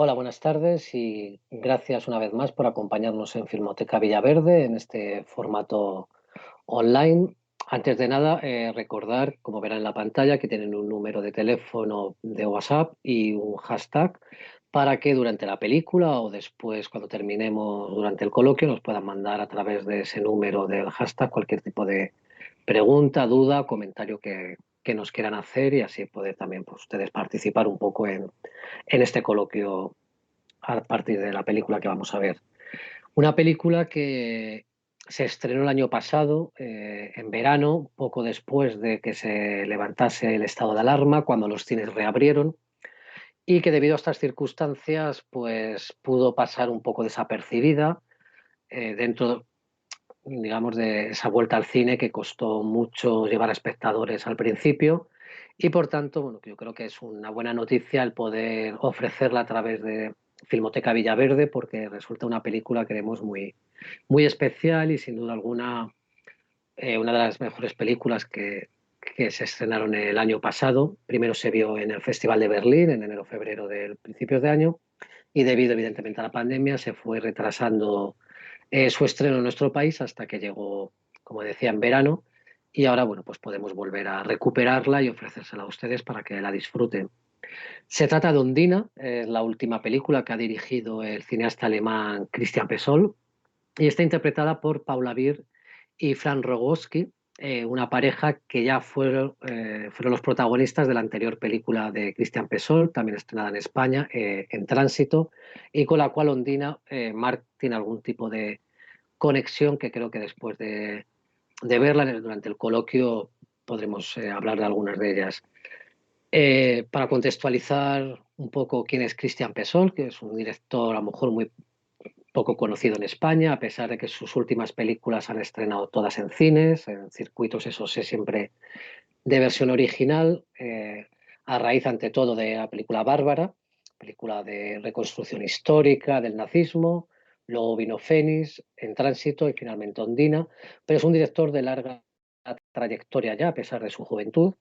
Hola, buenas tardes y gracias una vez más por acompañarnos en Filmoteca Villaverde en este formato online. Antes de nada, recordar, como verán en la pantalla, que tienen un número de teléfono de WhatsApp y un hashtag para que durante la película o después, cuando terminemos durante el coloquio, nos puedan mandar a través de ese número del hashtag cualquier tipo de pregunta, duda, comentario que nos quieran hacer y así poder también pues, ustedes participar un poco en este coloquio a partir de la película que vamos a ver. Una película que se estrenó el año pasado, en verano, poco después de que se levantase el estado de alarma, cuando los cines reabrieron, y que debido a estas circunstancias, pues pudo pasar un poco desapercibida dentro, digamos, de esa vuelta al cine que costó mucho llevar a espectadores al principio. Y por tanto, bueno, yo creo que es una buena noticia el poder ofrecerla a través de Filmoteca Villaverde, porque resulta una película, creemos, muy especial y sin duda alguna una de las mejores películas que se estrenaron el año pasado. Primero se vio en el Festival de Berlín en enero-febrero del principios de año y debido evidentemente a la pandemia se fue retrasando su estreno en nuestro país hasta que llegó, como decía, en verano y ahora, bueno, pues podemos volver a recuperarla y ofrecérsela a ustedes para que la disfruten. Se trata de Ondina, es la última película que ha dirigido el cineasta alemán Christian Pessoel y está interpretada por Paula Beer y Fran Rogowski, una pareja que ya fueron los protagonistas de la anterior película de Christian Pessoel, también estrenada en España, En Tránsito, y con la cual Ondina tiene algún tipo de conexión que creo que después de verla durante el coloquio podremos hablar de algunas de ellas. Para contextualizar un poco quién es Christian Pessoel, que es un director a lo mejor muy poco conocido en España, a pesar de que sus últimas películas han estrenado todas en cines, en circuitos, eso sí, siempre de versión original, a raíz ante todo de la película Bárbara, película de reconstrucción histórica del nazismo, luego vino Fénix, En Tránsito y finalmente Ondina, pero es un director de larga trayectoria ya, a pesar de su juventud,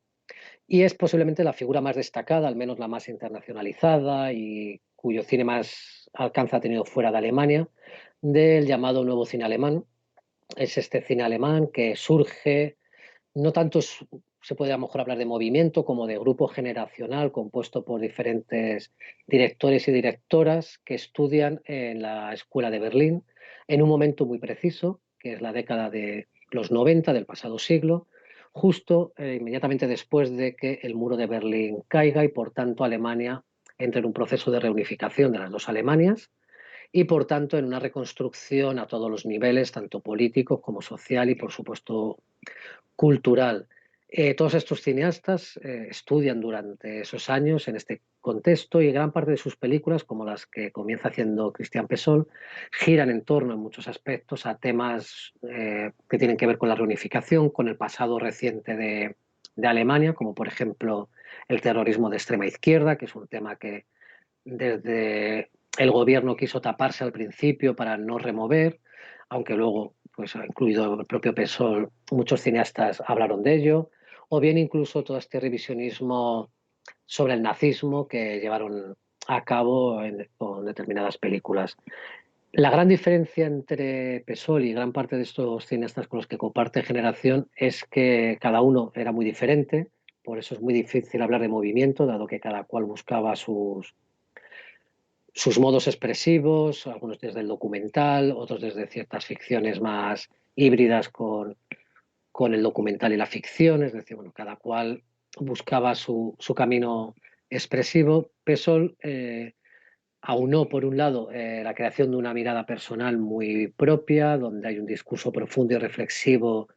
y es posiblemente la figura más destacada, al menos la más internacionalizada y cuyo cine más alcance ha tenido fuera de Alemania, del llamado nuevo cine alemán. Es este cine alemán que surge, no tanto se puede a lo mejor hablar de movimiento como de grupo generacional compuesto por diferentes directores y directoras que estudian en la Escuela de Berlín en un momento muy preciso, que es la década de los 90 del pasado siglo, justo inmediatamente después de que el muro de Berlín caiga y por tanto Alemania entre en un proceso de reunificación de las dos Alemanias y por tanto en una reconstrucción a todos los niveles, tanto político como social y por supuesto cultural. Todos estos cineastas estudian durante esos años en este contexto y gran parte de sus películas, como las que comienza haciendo Christian Pessoel, giran en torno en muchos aspectos a temas que tienen que ver con la reunificación, con el pasado reciente de Alemania, como por ejemplo el terrorismo de extrema izquierda, que es un tema que desde el gobierno quiso taparse al principio para no remover, aunque luego, pues ha incluido el propio Pessoel, muchos cineastas hablaron de ello, o bien incluso todo este revisionismo sobre el nazismo que llevaron a cabo con determinadas películas. La gran diferencia entre Pessoel y gran parte de estos cineastas con los que comparte generación es que cada uno era muy diferente, por eso es muy difícil hablar de movimiento, dado que cada cual buscaba sus modos expresivos, algunos desde el documental, otros desde ciertas ficciones más híbridas con el documental y la ficción, es decir, bueno, cada cual buscaba su camino expresivo. Pessoel aunó, por un lado, la creación de una mirada personal muy propia, donde hay un discurso profundo y reflexivo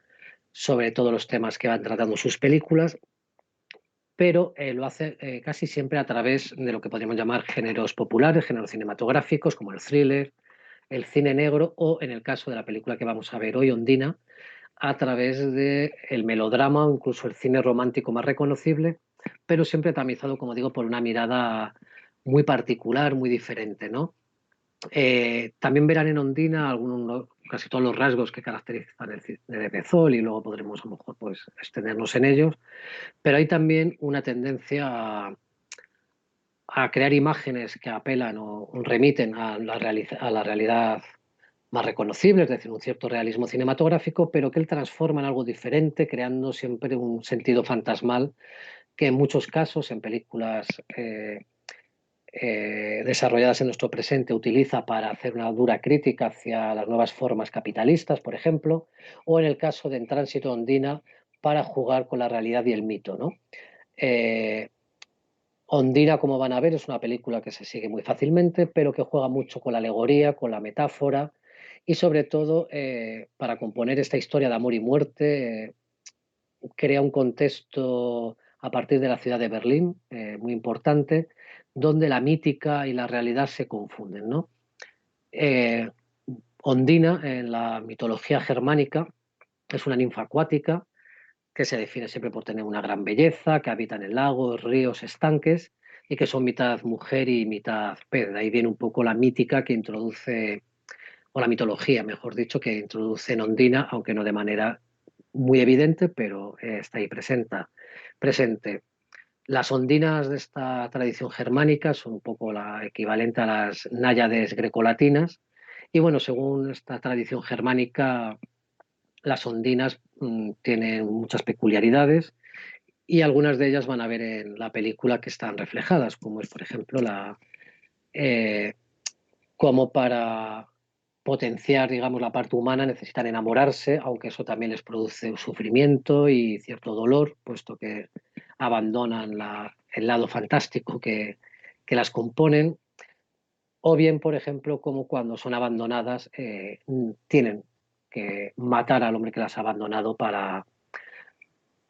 sobre todos los temas que van tratando sus películas, pero lo hace casi siempre a través de lo que podríamos llamar géneros populares, géneros cinematográficos, como el thriller, el cine negro o, en el caso de la película que vamos a ver hoy, Ondina, a través del melodrama o incluso el cine romántico más reconocible, pero siempre tamizado, como digo, por una mirada muy particular, muy diferente, ¿no? También verán en Ondina algunos, casi todos los rasgos que caracterizan el cine de Bezold y luego podremos a lo mejor pues, extendernos en ellos, pero hay también una tendencia a crear imágenes que apelan o remiten a la realidad más reconocible, es decir, un cierto realismo cinematográfico, pero que él transforma en algo diferente, creando siempre un sentido fantasmal que en muchos casos en películas desarrolladas en nuestro presente utiliza para hacer una dura crítica hacia las nuevas formas capitalistas, por ejemplo, o en el caso de En Tránsito Ondina para jugar con la realidad y el mito, ¿no? Eh, Ondina, como van a ver, es una película que se sigue muy fácilmente, pero que juega mucho con la alegoría, con la metáfora y sobre todo para componer esta historia de amor y muerte, crea un contexto a partir de la ciudad de Berlín, muy importante, donde la mítica y la realidad se confunden, ¿no? Eh, Ondina, en la mitología germánica, es una ninfa acuática que se define siempre por tener una gran belleza, que habita en lagos, ríos, estanques y que son mitad mujer y mitad pez. De ahí viene un poco la mítica que introduce, o la mitología, mejor dicho, que introduce en Ondina, aunque no de manera muy evidente, pero está ahí presente. Las ondinas de esta tradición germánica son un poco la equivalente a las náyades grecolatinas. Y bueno, según esta tradición germánica, las ondinas tienen muchas peculiaridades y algunas de ellas van a ver en la película que están reflejadas, como es, por ejemplo, eh, como para potenciar, digamos, la parte humana necesitan enamorarse, aunque eso también les produce sufrimiento y cierto dolor, puesto que abandonan el lado fantástico que las componen, o bien, por ejemplo, como cuando son abandonadas, tienen que matar al hombre que las ha abandonado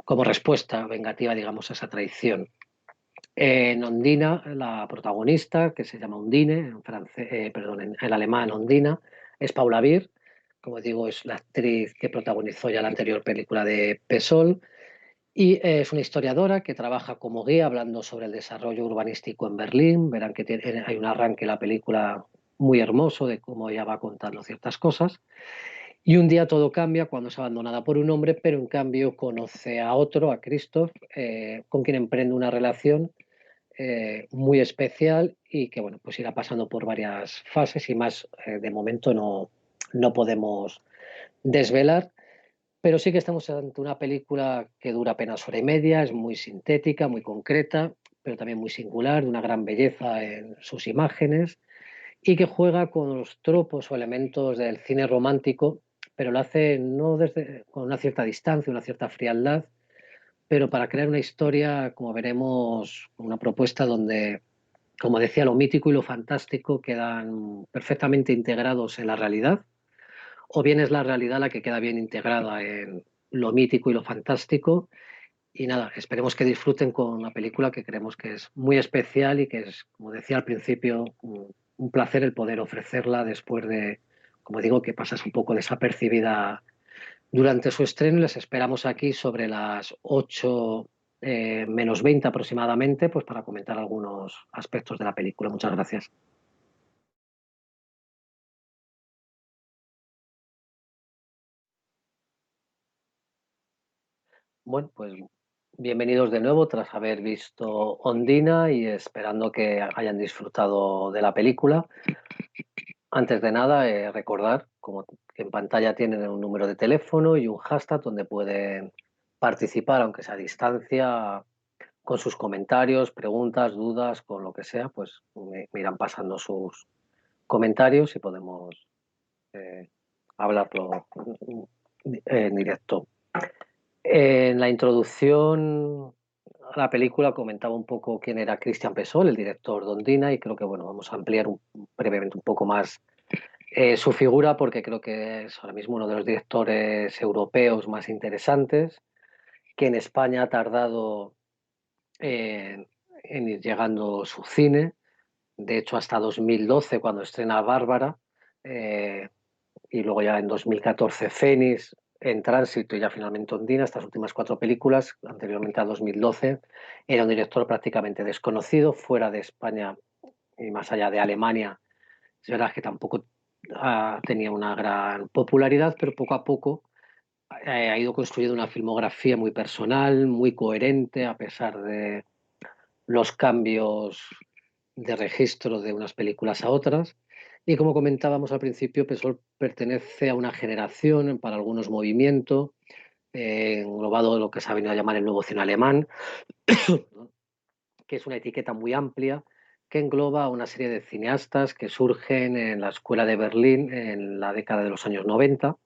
como respuesta vengativa, digamos, a esa traición. En Ondina, la protagonista, que se llama Undine, en francés, perdón, en alemán Ondina, es Paula Beer, como digo, es la actriz que protagonizó ya la anterior película de Pesol, y es una historiadora que trabaja como guía hablando sobre el desarrollo urbanístico en Berlín. Verán que hay un arranque en la película muy hermoso de cómo ella va contando ciertas cosas. Y un día todo cambia cuando es abandonada por un hombre, pero en cambio conoce a otro, a Christoph, con quien emprende una relación muy especial y que bueno, pues irá pasando por varias fases y más de momento no podemos desvelar, pero sí que estamos ante una película que dura apenas hora y media, es muy sintética, muy concreta, pero también muy singular, de una gran belleza en sus imágenes y que juega con los tropos o elementos del cine romántico, pero lo hace no desde, con una cierta distancia, una cierta frialdad, pero para crear una historia, como veremos, una propuesta donde, como decía, lo mítico y lo fantástico quedan perfectamente integrados en la realidad, o bien es la realidad la que queda bien integrada en lo mítico y lo fantástico. Y nada, esperemos que disfruten con una película que creemos que es muy especial y que es, como decía al principio, un placer el poder ofrecerla después de, como digo, que pasas un poco desapercibida durante su estreno. Les esperamos aquí sobre las 8 menos 20 aproximadamente, pues para comentar algunos aspectos de la película. Muchas gracias. Bueno, pues bienvenidos de nuevo tras haber visto Ondina y esperando que hayan disfrutado de la película. Antes de nada, recordar, como que en pantalla tienen un número de teléfono y un hashtag donde pueden participar, aunque sea a distancia, con sus comentarios, preguntas, dudas, con lo que sea, pues me irán pasando sus comentarios y podemos eh, hablarlo en directo. En la introducción a la película comentaba un poco quién era Christian Pesol, el director de Ondina, y creo que bueno, vamos a ampliar brevemente un poco más su figura porque creo que es ahora mismo uno de los directores europeos más interesantes, que en España ha tardado en ir llegando su cine, de hecho hasta 2012 cuando estrena Bárbara, eh, y luego ya en 2014 Fénix, En Tránsito y ya finalmente Ondina, estas últimas cuatro películas, anteriormente a 2012, era un director prácticamente desconocido fuera de España y más allá de Alemania. Es verdad que tampoco tenía una gran popularidad, pero poco a poco ha ido construyendo una filmografía muy personal, muy coherente, a pesar de los cambios de registro de unas películas a otras. Y como comentábamos al principio, Pessoa pertenece a una generación, para algunos movimiento, englobado en lo que se ha venido a llamar el nuevo cine alemán, que es una etiqueta muy amplia que engloba a una serie de cineastas que surgen en la Escuela de Berlín en la década de los años 90,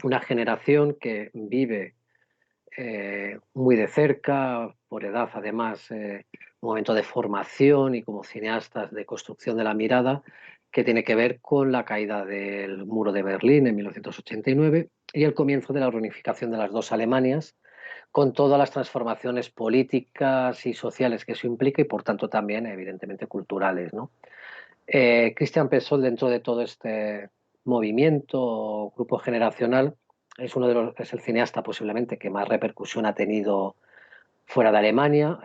una generación que vive muy de cerca, por edad además, un momento de formación y como cineastas de construcción de la mirada, que tiene que ver con la caída del muro de Berlín en 1989 y el comienzo de la reunificación de las dos Alemanias, con todas las transformaciones políticas y sociales que eso implica y por tanto también evidentemente culturales, ¿no? Christian Pessoa, dentro de todo este movimiento, grupo generacional, es el cineasta posiblemente que más repercusión ha tenido fuera de Alemania,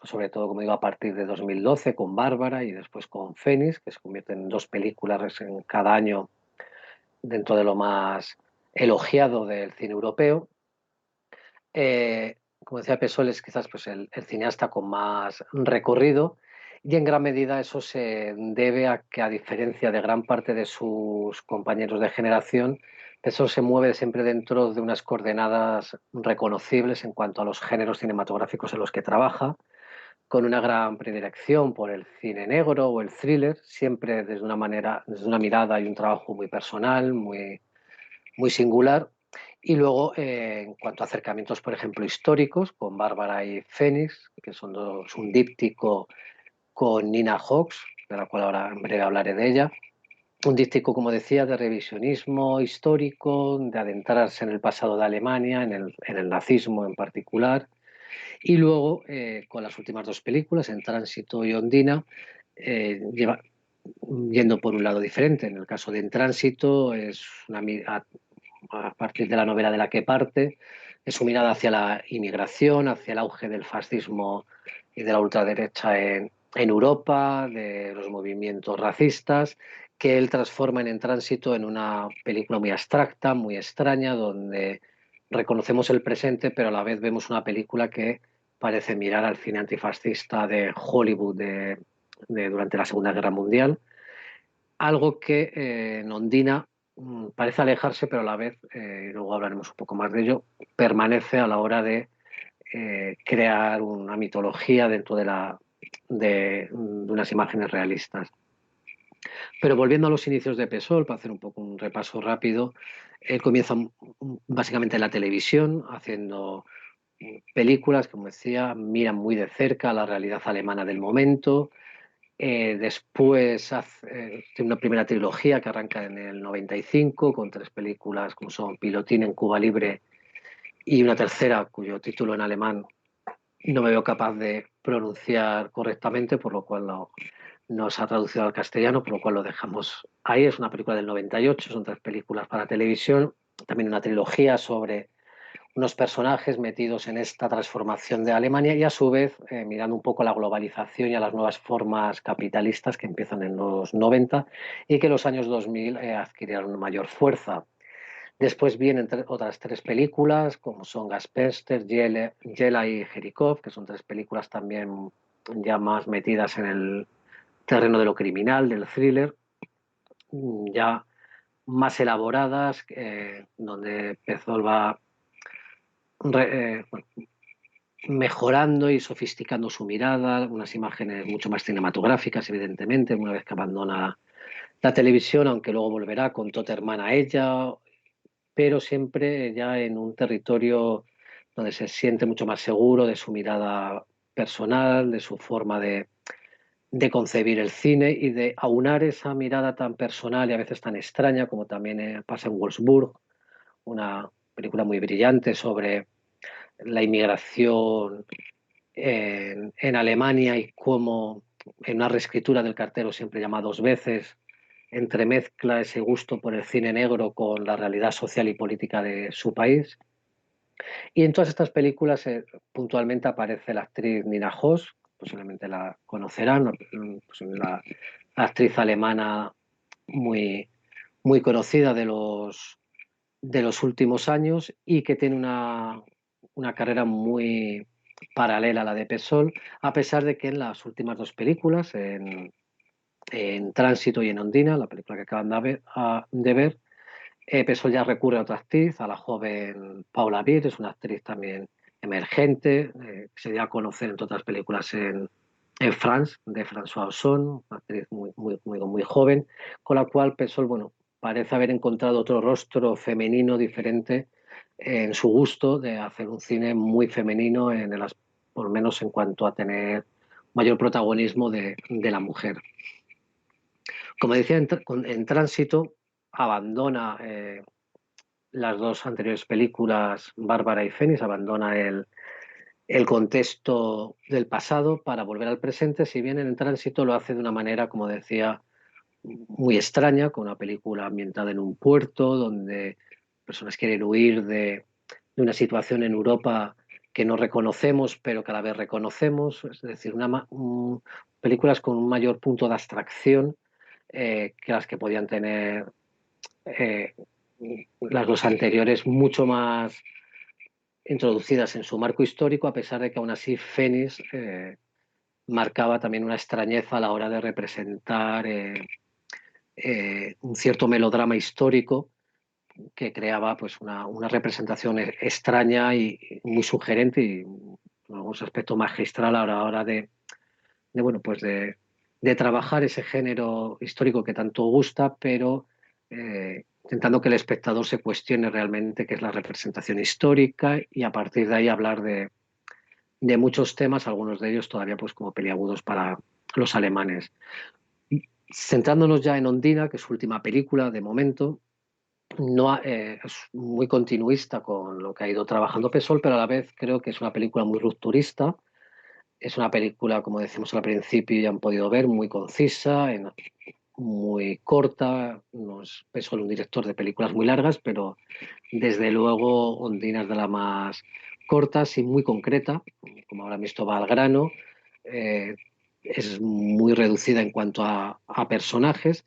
sobre todo, como digo, a partir de 2012 con Bárbara y después con Fénix, que se convierten en dos películas en cada año dentro de lo más elogiado del cine europeo. Como decía Pessoa, es quizás pues, el cineasta con más recorrido y en gran medida eso se debe a que, a diferencia de gran parte de sus compañeros de generación, Pessoa se mueve siempre dentro de unas coordenadas reconocibles en cuanto a los géneros cinematográficos en los que trabaja, con una gran predilección por el cine negro o el thriller, siempre desde una manera, desde una mirada y un trabajo muy personal, muy singular. Y luego, en cuanto a acercamientos, por ejemplo, históricos, con Bárbara y Fénix, que son dos, un díptico con Nina Hawkes, de la cual ahora en breve hablaré de ella. Un díptico, como decía, de revisionismo histórico, de adentrarse en el pasado de Alemania, en el nazismo en particular. Y luego, con las últimas dos películas, En Tránsito y Ondina, lleva, yendo por un lado diferente. En el caso de En Tránsito, es una, a partir de la novela de la que parte, es su mirada hacia la inmigración, hacia el auge del fascismo y de la ultraderecha en Europa, de los movimientos racistas, que él transforma en Tránsito en una película muy abstracta, muy extraña, donde reconocemos el presente, pero a la vez vemos una película que parece mirar al cine antifascista de Hollywood durante la Segunda Guerra Mundial, algo que en Ondina parece alejarse, pero a la vez, luego hablaremos un poco más de ello, permanece a la hora de crear una mitología dentro de unas imágenes realistas. Pero volviendo a los inicios de Pessoa, para hacer un poco un repaso rápido, él comienza básicamente en la televisión, haciendo películas, como decía, miran muy de cerca la realidad alemana del momento. Después tiene una primera trilogía que arranca en el 95 con tres películas como son Pilotín en Cuba Libre y una tercera cuyo título en alemán no me veo capaz de pronunciar correctamente, por lo cual no se ha traducido al castellano, por lo cual lo dejamos ahí. Es una película del 98, son tres películas para televisión, también una trilogía sobre unos personajes metidos en esta transformación de Alemania y a su vez mirando un poco a la globalización y a las nuevas formas capitalistas que empiezan en los 90 y que en los años 2000 adquirieron mayor fuerza. Después vienen otras tres películas como son Gaspester, Yela y Jerikov, que son tres películas también ya más metidas en el terreno de lo criminal, del thriller, ya más elaboradas, donde Pezol va bueno, mejorando y sofisticando su mirada, unas imágenes mucho más cinematográficas, evidentemente, una vez que abandona la televisión, aunque luego volverá con Totterman a ella, pero siempre ya en un territorio donde se siente mucho más seguro de su mirada personal, de su forma de concebir el cine y de aunar esa mirada tan personal y a veces tan extraña, como también pasa en Wolfsburg, una película muy brillante sobre la inmigración en Alemania y cómo en una reescritura del cartero siempre llama dos veces entremezcla ese gusto por el cine negro con la realidad social y política de su país. Y en todas estas películas puntualmente aparece la actriz Nina Hoss, posiblemente la conocerán, pues la actriz alemana muy, muy conocida de los últimos años y que tiene una carrera muy paralela a la de Pessoa, a pesar de que en las últimas dos películas, en Tránsito y en Ondina, la película que acaban de ver, Pessoa ya recurre a otra actriz, a la joven Paula Beer, es una actriz también emergente, que se dio a conocer entre otras películas en France, de François Ozon, una actriz muy joven, con la cual Pessoa, bueno, parece haber encontrado otro rostro femenino diferente en su gusto de hacer un cine muy femenino, por lo menos en cuanto a tener mayor protagonismo de la mujer. Como decía, en Tránsito abandona las dos anteriores películas, Bárbara y Fénix, abandona el contexto del pasado para volver al presente, si bien en Tránsito lo hace de una manera, como decía, muy extraña, con una película ambientada en un puerto donde personas quieren huir de una situación en Europa que no reconocemos, pero que a la vez reconocemos, es decir, películas con un mayor punto de abstracción que las que podían tener eh, las dos anteriores, mucho más introducidas en su marco histórico, a pesar de que aún así Fénix marcaba también una extrañeza a la hora de representar un cierto melodrama histórico que creaba pues una representación extraña y muy sugerente y en algunos aspectos magistral a la hora bueno, pues de trabajar ese género histórico que tanto gusta, pero intentando que el espectador se cuestione realmente qué es la representación histórica y a partir de ahí hablar de muchos temas, algunos de ellos todavía pues como peliagudos para los alemanes. Centrándonos ya en Ondina, que es su última película de momento, no es muy continuista con lo que ha ido trabajando Pesol, pero a la vez creo que es una película muy rupturista. Es una película, como decimos al principio, ya han podido ver, muy concisa, muy corta. No es Pesol un director de películas muy largas, pero desde luego Ondina es de las más cortas y muy concreta. Como habrán visto, va al grano. Eh, es muy reducida en cuanto a personajes,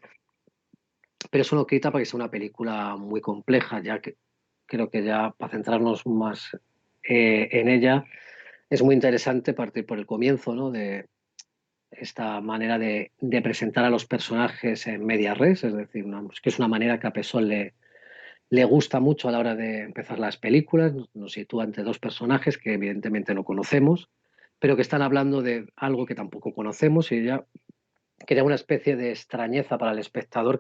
pero eso no quita para que sea una película muy compleja, ya que creo que ya para centrarnos más en ella, es muy interesante partir por el comienzo, ¿no? De esta manera de presentar a los personajes en media res, es decir, que es una manera que a Pessoa le gusta mucho a la hora de empezar las películas, nos sitúa ante dos personajes que evidentemente no conocemos, pero que están hablando de algo que tampoco conocemos y ya crea una especie de extrañeza para el espectador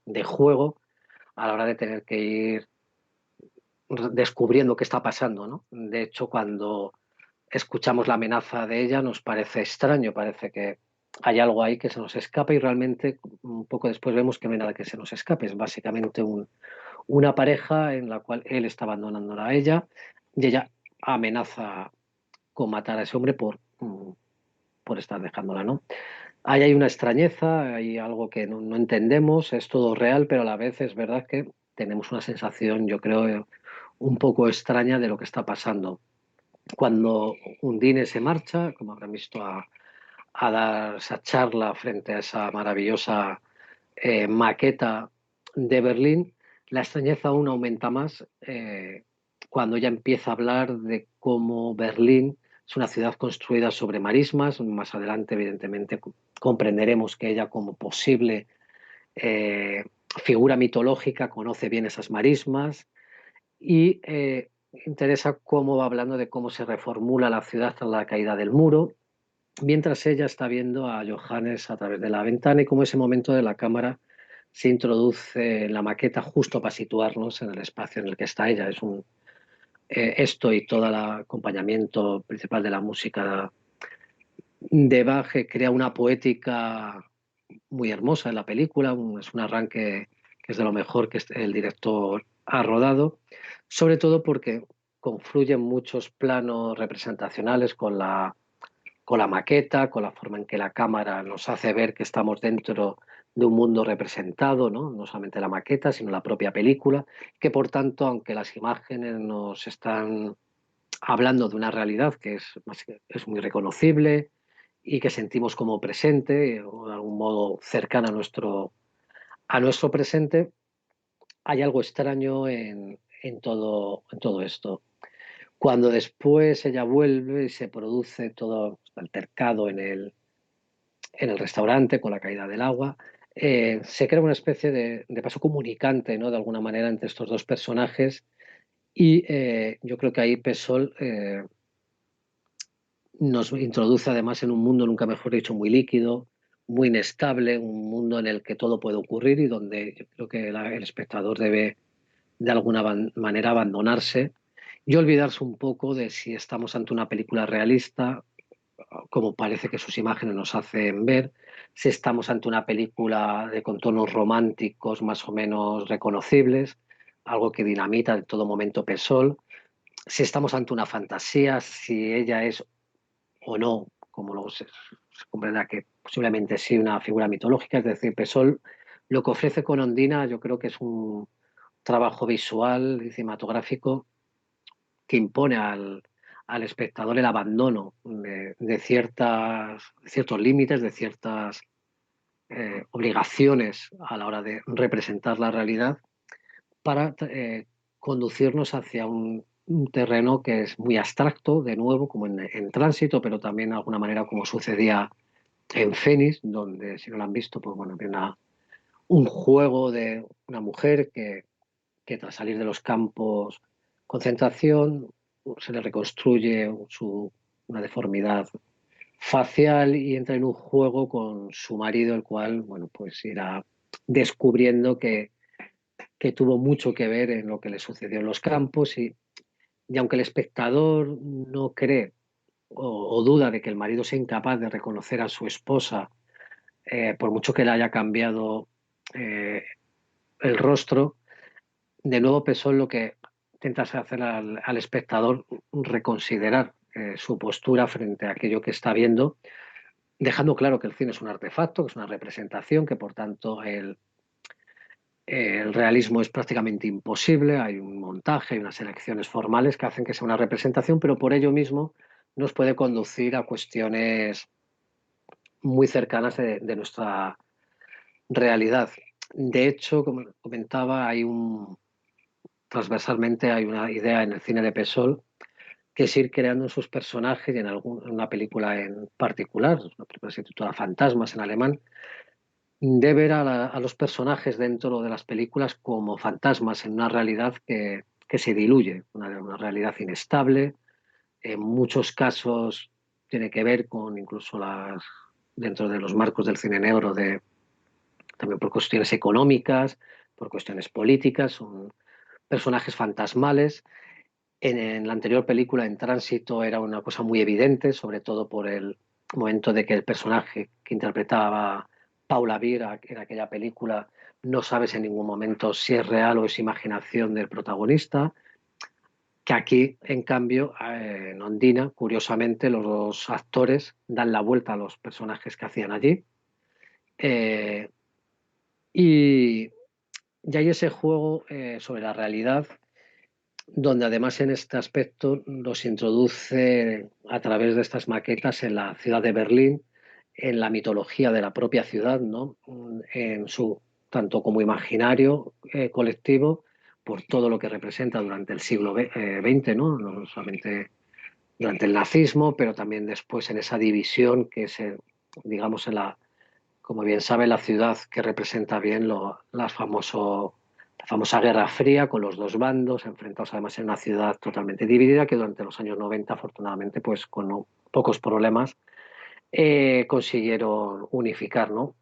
de juego a la hora de tener que ir descubriendo qué está pasando, ¿no? De hecho, cuando escuchamos la amenaza de ella nos parece extraño, parece que hay algo ahí que se nos escapa y realmente un poco después vemos que no hay nada que se nos escape, es básicamente una pareja en la cual él está abandonándola a ella y ella amenaza con matar a ese hombre por estar dejándola, ¿no? Ahí hay una extrañeza, hay algo que no entendemos, es todo real, pero a la vez es verdad que tenemos una sensación, yo creo, un poco extraña de lo que está pasando. Cuando Undine se marcha, como habrán visto, a dar esa charla frente a esa maravillosa maqueta de Berlín, la extrañeza aún aumenta más cuando ella empieza a hablar de cómo Berlín es una ciudad construida sobre marismas. Más adelante, evidentemente, comprenderemos que ella como posible eh, figura mitológica conoce bien esas marismas y interesa cómo va hablando de cómo se reformula la ciudad tras la caída del muro, mientras ella está viendo a Johannes a través de la ventana y cómo ese momento de la cámara se introduce en la maqueta justo para situarnos en el espacio en el que está ella. Esto y todo el acompañamiento principal de la música de Bach crea una poética muy hermosa en la película, es un arranque que es de lo mejor que el director ha rodado, sobre todo porque confluyen muchos planos representacionales con la maqueta, con la forma en que la cámara nos hace ver que estamos dentro de un mundo representado, ¿no? No solamente la maqueta, sino la propia película, que por tanto, aunque las imágenes nos están hablando de una realidad que es muy reconocible y que sentimos como presente o de algún modo cercana a nuestro presente, hay algo extraño en todo esto. Cuando después ella vuelve y se produce todo el altercado en el restaurante con la caída del agua, se crea una especie de paso comunicante, ¿no? De alguna manera entre estos dos personajes y yo creo que ahí Pesol nos introduce además en un mundo, nunca mejor dicho, muy líquido, muy inestable, un mundo en el que todo puede ocurrir y donde yo creo que el espectador debe de alguna manera abandonarse y olvidarse un poco de si estamos ante una película realista, como parece que sus imágenes nos hacen ver, si estamos ante una película de contornos románticos más o menos reconocibles, algo que dinamita en todo momento Pesol, si estamos ante una fantasía, si ella es o no, como luego se comprenderá que posiblemente sí una figura mitológica, es decir, Pesol lo que ofrece con Ondina yo creo que es un trabajo visual y cinematográfico que impone al espectador el abandono de ciertos límites, de ciertas obligaciones a la hora de representar la realidad para conducirnos hacia un terreno que es muy abstracto, de nuevo, como en Tránsito, pero también de alguna manera como sucedía en Fénix, donde si no lo han visto, pues bueno, había un juego de una mujer que tras salir de los campos concentración se le reconstruye una deformidad facial y entra en un juego con su marido, el cual, bueno, pues irá descubriendo que tuvo mucho que ver en lo que le sucedió en los campos y aunque el espectador no cree o duda de que el marido sea incapaz de reconocer a su esposa, por mucho que le haya cambiado eh, el rostro, de nuevo Pessoa lo que intenta hacer al espectador reconsiderar su postura frente a aquello que está viendo, dejando claro que el cine es un artefacto, que es una representación, que por tanto el realismo es prácticamente imposible, hay un montaje, hay unas elecciones formales que hacen que sea una representación, pero por ello mismo nos puede conducir a cuestiones muy cercanas de nuestra realidad. De hecho, como comentaba, transversalmente hay una idea en el cine de Pesol que es ir creando en sus personajes y en una película en particular, una película que se titula Fantasmas en alemán, de ver a los personajes dentro de las películas como fantasmas en una realidad que se diluye, una realidad inestable. En muchos casos tiene que ver con incluso dentro de los marcos del cine negro, también por cuestiones económicas, por cuestiones políticas, son personajes fantasmales. En la anterior película, En Tránsito, era una cosa muy evidente, sobre todo por el momento de que el personaje que interpretaba Paula Beer en aquella película no sabes en ningún momento si es real o es imaginación del protagonista. Que aquí, en cambio, en Ondina, curiosamente, los dos actores dan la vuelta a los personajes que hacían allí. Eh, y, y hay ese juego sobre la realidad donde además en este aspecto los introduce a través de estas maquetas en la ciudad de Berlín, en la mitología de la propia ciudad, ¿no? En su tanto como imaginario colectivo por todo lo que representa durante el siglo XX, ¿no? No solamente durante el nazismo, pero también después en esa división que es, digamos, como bien sabe, la ciudad que representa bien la famosa Guerra Fría con los dos bandos, enfrentados además en una ciudad totalmente dividida que durante los años 90, afortunadamente, pues con pocos problemas, consiguieron unificar, ¿no?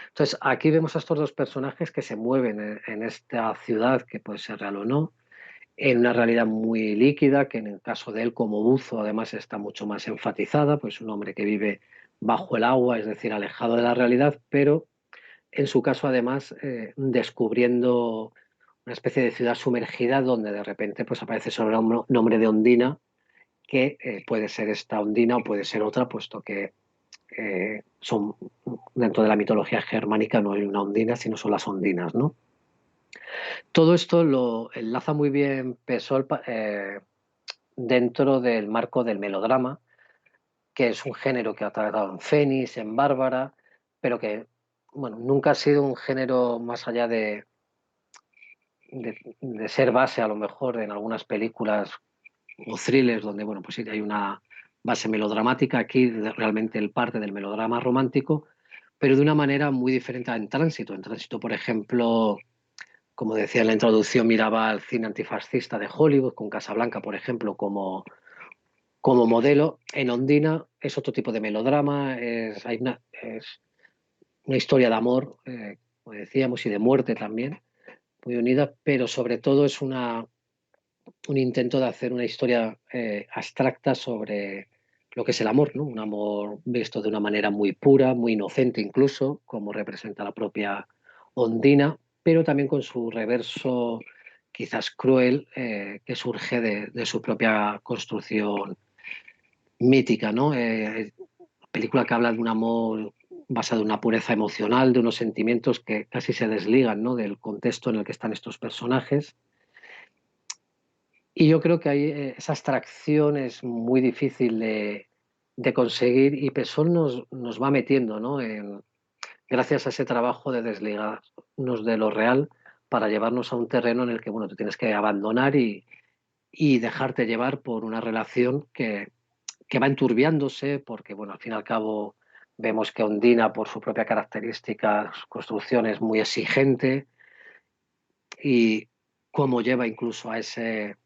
Entonces, aquí vemos a estos dos personajes que se mueven en esta ciudad, que puede ser real o no, en una realidad muy líquida, que en el caso de él como buzo además está mucho más enfatizada, pues un hombre que vive bajo el agua, es decir, alejado de la realidad, pero en su caso además descubriendo una especie de ciudad sumergida donde de repente pues aparece sobre el nombre de Ondina, que puede ser esta Ondina o puede ser otra, puesto que son dentro de la mitología germánica no hay una Ondina, sino son las Ondinas, ¿no? Todo esto lo enlaza muy bien Pesol dentro del marco del melodrama, que es un género que ha tratado en Fénix, en Bárbara, pero que bueno, nunca ha sido un género más allá de ser base a lo mejor en algunas películas o thrillers donde, bueno, pues sí hay una base melodramática. Aquí realmente el parte del melodrama romántico, pero de una manera muy diferente a En Tránsito. En Tránsito, por ejemplo, como decía en la introducción, miraba al cine antifascista de Hollywood, con Casablanca, por ejemplo, como modelo. En Ondina es otro tipo de melodrama, es una historia de amor, como decíamos, y de muerte también, muy unida, pero sobre todo es un intento de hacer una historia abstracta sobre lo que es el amor, ¿no? Un amor visto de una manera muy pura, muy inocente incluso, como representa la propia Ondina, pero también con su reverso quizás cruel, que surge de su propia construcción mítica, ¿no? Película que habla de un amor basado en una pureza emocional, de unos sentimientos que casi se desligan, ¿no?, del contexto en el que están estos personajes. Y yo creo que ahí esa abstracción es muy difícil de conseguir, y Pessoa nos va metiendo, ¿no?, gracias a ese trabajo de desligarnos de lo real para llevarnos a un terreno en el que, bueno, tú tienes que abandonar y dejarte llevar por una relación que va enturbiándose, porque, bueno, al fin y al cabo vemos que Ondina, por su propia característica, su construcción es muy exigente, y cómo lleva incluso a ese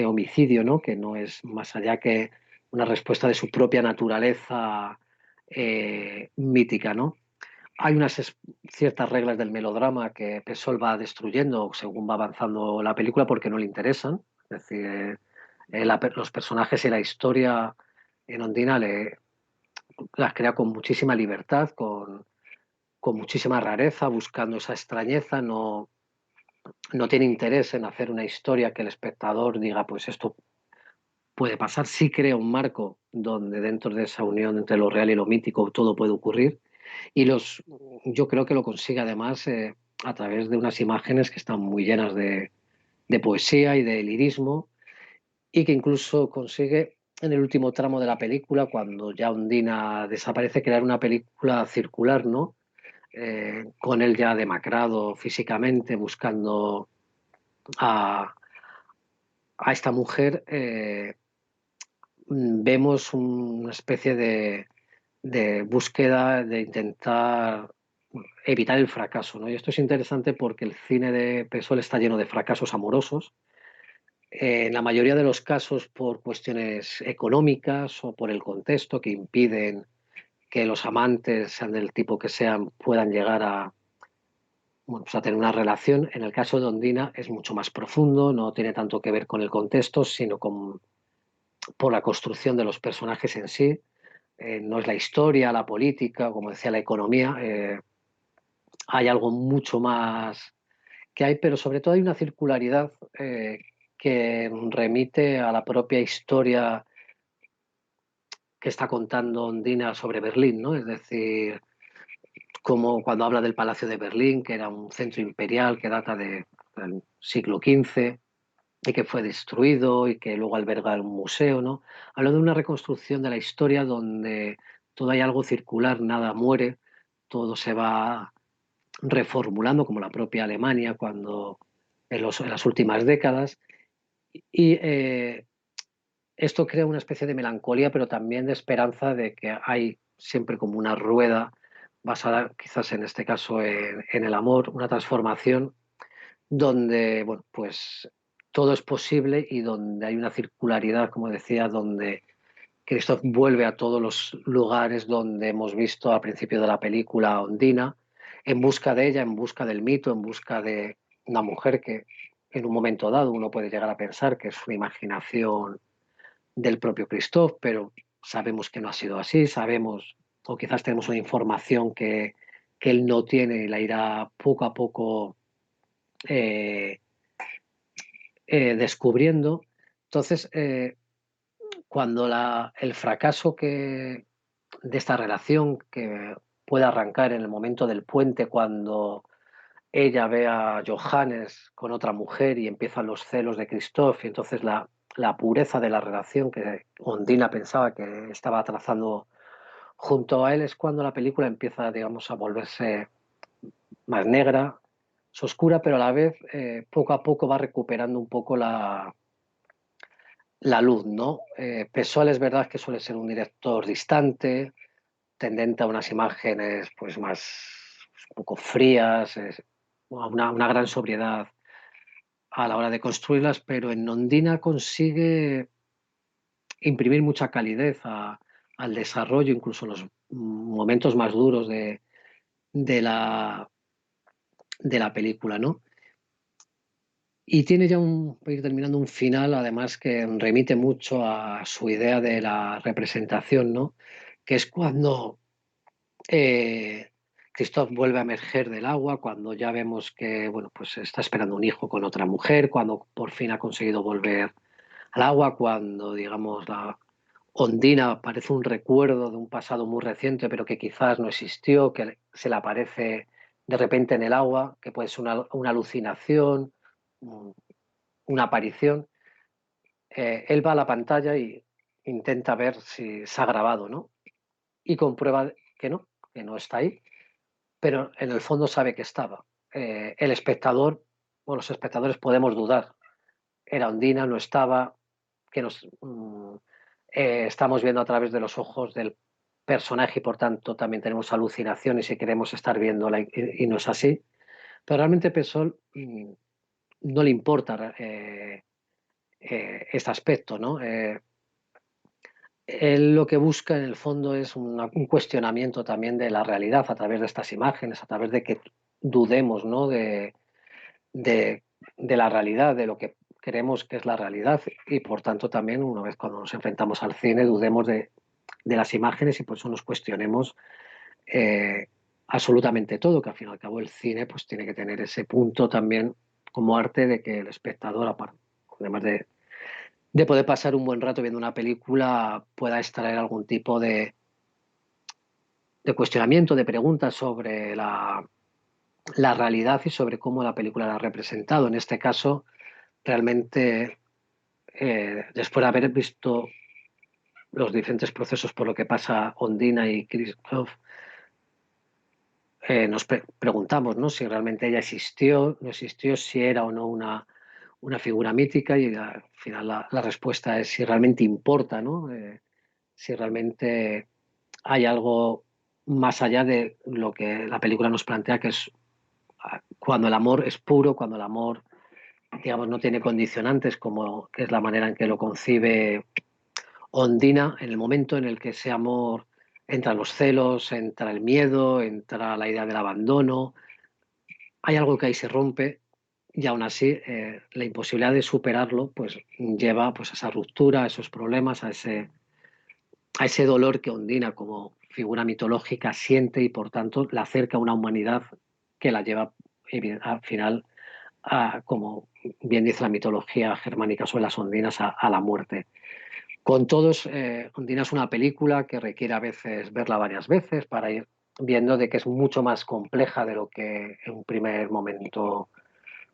homicidio, ¿no? Que no es más allá que una respuesta de su propia naturaleza mítica, ¿no? Hay ciertas reglas del melodrama que Pessoa va destruyendo según va avanzando la película porque no le interesan. Es decir, los personajes y la historia en Ondina las crea con muchísima libertad, con muchísima rareza, buscando esa extrañeza. No tiene interés en hacer una historia que el espectador diga, pues esto puede pasar. Sí crea un marco donde dentro de esa unión entre lo real y lo mítico todo puede ocurrir. Y yo creo que lo consigue además a través de unas imágenes que están muy llenas de poesía y de lirismo, y que incluso consigue en el último tramo de la película, cuando ya Undina desaparece, crear una película circular, ¿no? Con él ya demacrado físicamente, buscando a, a esta mujer. Vemos una especie de búsqueda de intentar evitar el fracaso, ¿no? Y esto es interesante porque el cine de Pessoa está lleno de fracasos amorosos, en la mayoría de los casos por cuestiones económicas o por el contexto que impiden que los amantes, sean del tipo que sean, puedan llegar bueno, pues a tener una relación. En el caso de Ondina es mucho más profundo, no tiene tanto que ver con el contexto, sino por la construcción de los personajes en sí. No es la historia, la política, como decía, la economía. Hay algo mucho más que hay, pero sobre todo hay una circularidad que remite a la propia historia que está contando Ondina sobre Berlín, ¿no? Es decir, como cuando habla del Palacio de Berlín, que era un centro imperial que data del siglo XV y que fue destruido y que luego alberga un museo, ¿no? Habla de una reconstrucción de la historia donde todo hay algo circular, nada muere, todo se va reformulando, como la propia Alemania cuando en las últimas décadas. Y esto crea una especie de melancolía, pero también de esperanza de que hay siempre como una rueda basada quizás en este caso en el amor, una transformación donde, bueno, pues todo es posible y donde hay una circularidad, como decía, donde Christoph vuelve a todos los lugares donde hemos visto al principio de la película a Ondina, en busca de ella, en busca del mito, en busca de una mujer que en un momento dado uno puede llegar a pensar que es una imaginación del propio Christoph, pero sabemos que no ha sido así, sabemos, o quizás tenemos una información que él no tiene y la irá poco a poco eh, descubriendo. Entonces, cuando el fracaso de esta relación que puede arrancar en el momento del puente, cuando ella ve a Johannes con otra mujer y empiezan los celos de Christoph, y entonces la pureza de la relación que Ondina pensaba que estaba trazando junto a él, es cuando la película empieza, digamos, a volverse más negra, es oscura, pero a la vez poco a poco va recuperando un poco la luz, ¿no? Pessoa es verdad que suele ser un director distante, tendente a unas imágenes pues más un poco frías, a una gran sobriedad a la hora de construirlas, pero en Ondina consigue imprimir mucha calidez al desarrollo, incluso en los momentos más duros de la, de la película, ¿no? Y tiene ya para ir terminando, un final, además, que remite mucho a su idea de la representación, ¿no? Que es cuando Christoph vuelve a emerger del agua, cuando ya vemos que, bueno, pues está esperando un hijo con otra mujer, cuando por fin ha conseguido volver al agua, cuando, digamos, la Ondina parece un recuerdo de un pasado muy reciente, pero que quizás no existió, que se le aparece de repente en el agua, que puede ser una alucinación, un- una aparición. Él va a la pantalla y intenta ver si se ha grabado, ¿no? Y comprueba que no está ahí, pero en el fondo sabe que estaba. El espectador, o los espectadores podemos dudar. Era Ondina, no estaba, que estamos viendo a través de los ojos del personaje y por tanto también tenemos alucinaciones y queremos estar viéndola y no es así. Pero realmente Pesol no le importa este aspecto, ¿no? Él lo que busca en el fondo es un cuestionamiento también de la realidad a través de estas imágenes, a través de que dudemos, ¿no? de, de la realidad, de lo que creemos que es la realidad y por tanto también una vez cuando nos enfrentamos al cine dudemos de las imágenes y por eso nos cuestionemos eh, absolutamente todo, que al fin y al cabo el cine pues tiene que tener ese punto también como arte de que el espectador, además de poder pasar un buen rato viendo una película, pueda extraer algún tipo de cuestionamiento, de preguntas sobre la realidad y sobre cómo la película la ha representado. En este caso, realmente, después de haber visto los diferentes procesos por lo que pasa Ondina y Christoph, nos preguntamos, ¿no? Si realmente ella existió, no existió, si era o no una figura mítica y al final la respuesta es si realmente importa, ¿no? Si realmente hay algo más allá de lo que la película nos plantea, que es cuando el amor es puro, cuando el amor, digamos, no tiene condicionantes, como que es la manera en que lo concibe Ondina, en el momento en el que ese amor entra los celos, entra el miedo, entra la idea del abandono, hay algo que ahí se rompe y aún así la imposibilidad de superarlo pues lleva pues, a esa ruptura, a esos problemas, a ese dolor que Ondina como figura mitológica siente y por tanto la acerca a una humanidad que la lleva al final, como bien dice la mitología germánica sobre las ondinas, a la muerte. Con todos, Ondina es una película que requiere a veces verla varias veces para ir viendo de que es mucho más compleja de lo que en un primer momento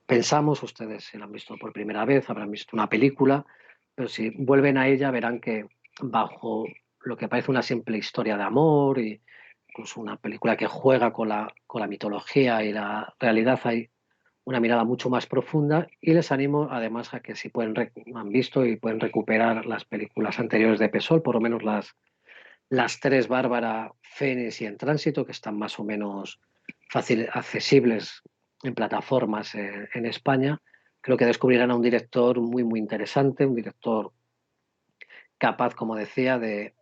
pensamos. Ustedes si la han visto por primera vez habrán visto una película, pero si vuelven a ella verán que bajo lo que parece una simple historia de amor y incluso una película que juega con la mitología y la realidad hay una mirada mucho más profunda y les animo además a que si han visto y pueden recuperar las películas anteriores de Pesol, por lo menos las tres Bárbara, Fénix y En Tránsito, que están más o menos accesibles en plataformas en España, creo que descubrirán a un director muy, muy interesante, un director capaz, como decía, de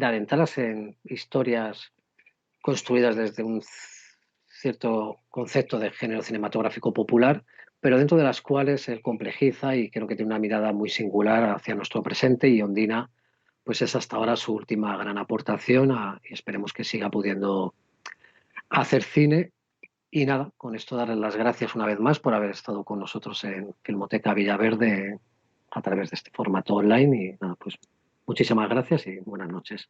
adentrarse en historias construidas desde un cierto concepto de género cinematográfico popular, pero dentro de las cuales él complejiza y creo que tiene una mirada muy singular hacia nuestro presente y Ondina, pues es hasta ahora su última gran aportación y esperemos que siga pudiendo hacer cine. Y nada, con esto darles las gracias una vez más por haber estado con nosotros en Filmoteca Villaverde a través de este formato online y nada, pues muchísimas gracias y buenas noches.